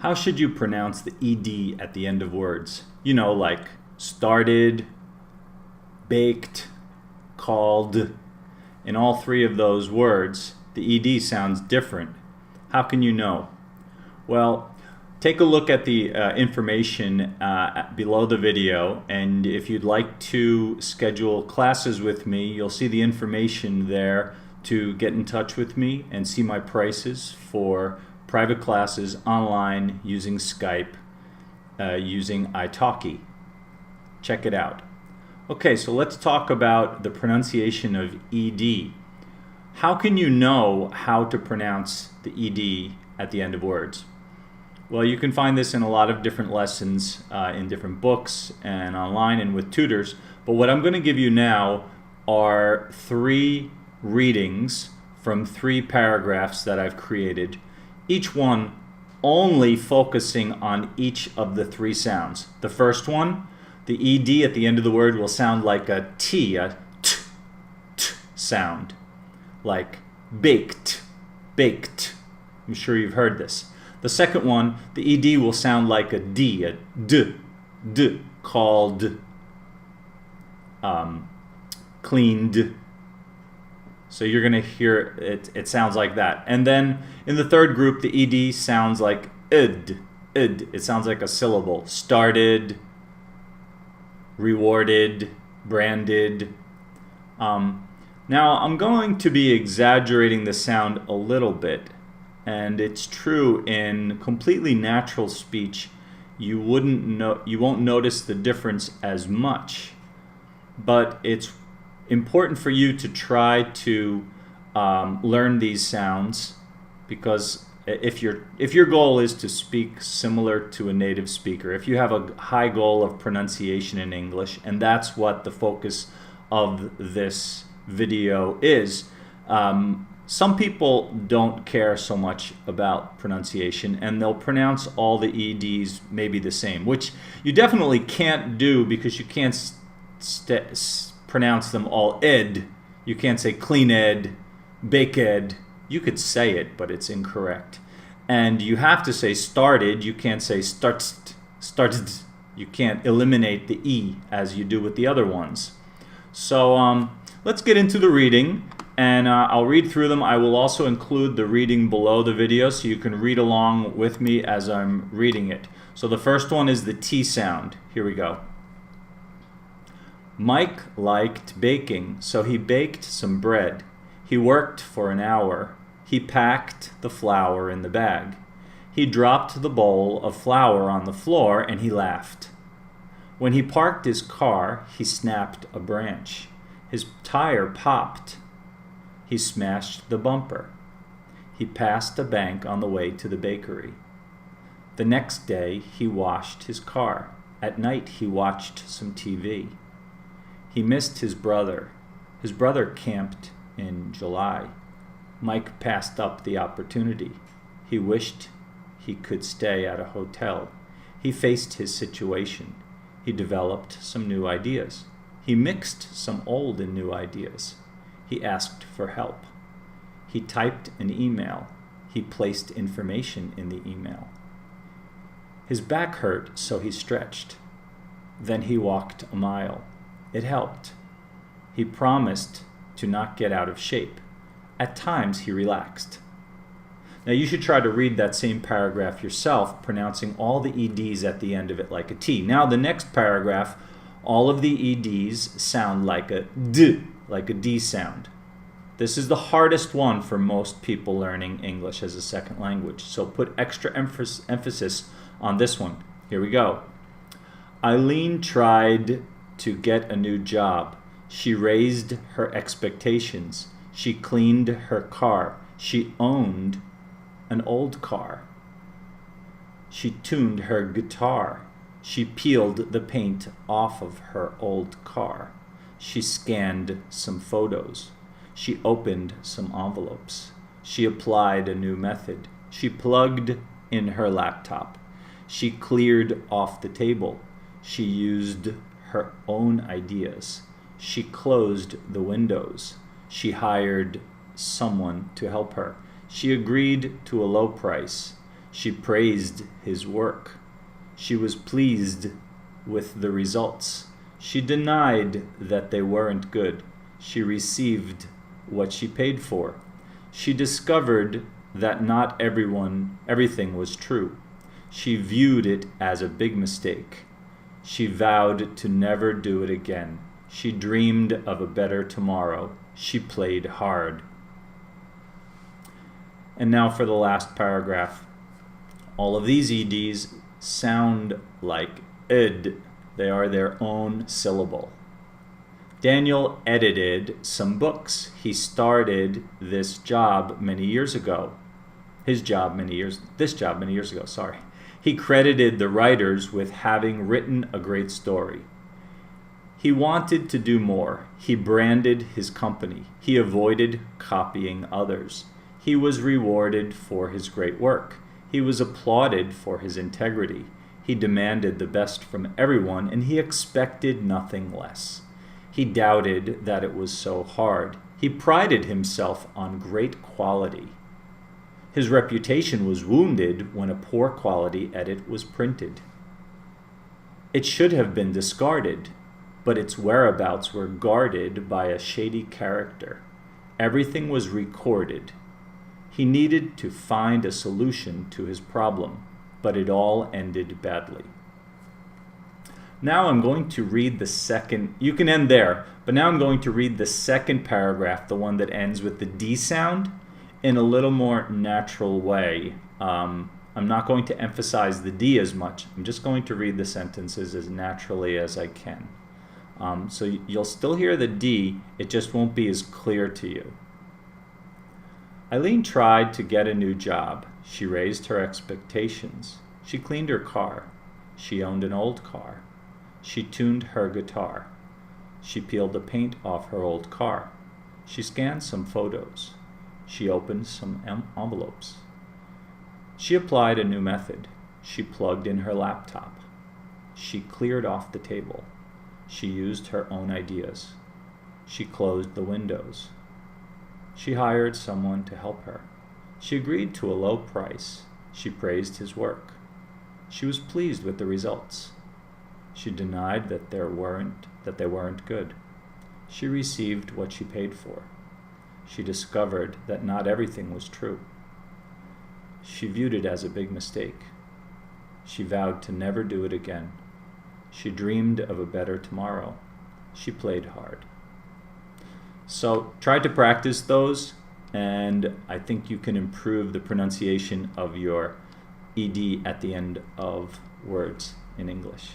How should you pronounce the ed at the end of words? You know, like started, baked, called. In all three of those words, the ed sounds different. How can you know? Well, take a look at the information below the video, and if you'd like to schedule classes with me, you'll see the information there to get in touch with me and see my prices for private classes online using Skype, using italki. Check it out. Okay, so let's talk about the pronunciation of ed. How can you know how to pronounce the ed at the end of words? Well, you can find this in a lot of different lessons in different books and online and with tutors. But what I'm going to give you now are 3 readings from 3 paragraphs that I've created, each one only focusing on each of the 3 sounds. The first one, the ed at the end of the word will sound like a t, a t, t sound, like baked, baked. I'm sure you've heard this. The second one, the ed will sound like a d, a d, d, called, cleaned. So you're going to hear it sounds like that. And then in the third group, the ed sounds like id, id. It sounds like a syllable. Started, rewarded, branded. Now I'm going to be exaggerating the sound a little bit. And it's true in completely natural speech, you won't notice the difference as much. But it's important for you to try to learn these sounds, because if your goal is to speak similar to a native speaker, if you have a high goal of pronunciation in English, and that's what the focus of this video is, some people don't care so much about pronunciation, and they'll pronounce all the eds maybe the same, which you definitely can't do, because you can't pronounce them all ed. You can't say clean ed, bake ed. You could say it, but it's incorrect. And you have to say started. You can't say started. You can't eliminate the e as you do with the other ones. So let's get into the reading. And I'll read through them. I will also include the reading below the video so you can read along with me as I'm reading it. So the first one is the T sound. Here we go. Mike liked baking, so he baked some bread. He worked for an hour. He packed the flour in the bag. He dropped the bowl of flour on the floor and he laughed. When he parked his car, he snapped a branch. His tire popped. He smashed the bumper. He passed a bank on the way to the bakery. The next day, he washed his car. At night, he watched some TV. He missed his brother. His brother camped in July. Mike passed up the opportunity. He wished he could stay at a hotel. He faced his situation. He developed some new ideas. He mixed some old and new ideas. He asked for help. He typed an email. He placed information in the email. His back hurt, so he stretched. Then he walked a mile. It helped. He promised to not get out of shape. At times, he relaxed. Now, you should try to read that same paragraph yourself, pronouncing all the eds at the end of it like a T. Now, the next paragraph, all of the eds sound like a D, like a D sound. This is the hardest one for most people learning English as a second language, so put extra emphasis on this one. Here we go. Eileen tried to get a new job. She raised her expectations. She cleaned her car. She owned an old car. She tuned her guitar. She peeled the paint off of her old car. She scanned some photos. She opened some envelopes. She applied a new method. She plugged in her laptop. She cleared off the table. She used her own ideas. She closed the windows. She hired someone to help her. She agreed to a low price. She praised his work. She was pleased with the results. She denied that they weren't good. She received what she paid for. She discovered that not everything was true. She viewed it as a big mistake. She vowed to never do it again. She dreamed of a better tomorrow. She played hard. And now for the last paragraph. All of these EDs sound like id. They are their own syllable. Daniel edited some books. He started this job many years ago. This job many years ago, sorry. He credited the writers with having written a great story. He wanted to do more. He branded his company. He avoided copying others. He was rewarded for his great work. He was applauded for his integrity. He demanded the best from everyone, and he expected nothing less. He doubted that it was so hard. He prided himself on great quality. His reputation was wounded when a poor quality edit was printed. It should have been discarded, but its whereabouts were guarded by a shady character. Everything was recorded. He needed to find a solution to his problem, but it all ended badly. Now I'm going to read the second, you can end there, but now I'm going to read the second paragraph, the one that ends with the D sound, in a little more natural way. I'm not going to emphasize the D as much. I'm just going to read the sentences as naturally as I can. So you'll still hear the D, it just won't be as clear to you. Eileen tried to get a new job. She raised her expectations. She cleaned her car. She owned an old car. She tuned her guitar. She peeled the paint off her old car. She scanned some photos. She opened some envelopes. She applied a new method. She plugged in her laptop. She cleared off the table. She used her own ideas. She closed the windows. She hired someone to help her. She agreed to a low price. She praised his work. She was pleased with the results. She denied that they weren't good. She received what she paid for. She discovered that not everything was true. She viewed it as a big mistake. She vowed to never do it again. She dreamed of a better tomorrow. She played hard. So try to practice those, and I think you can improve the pronunciation of your ED at the end of words in English.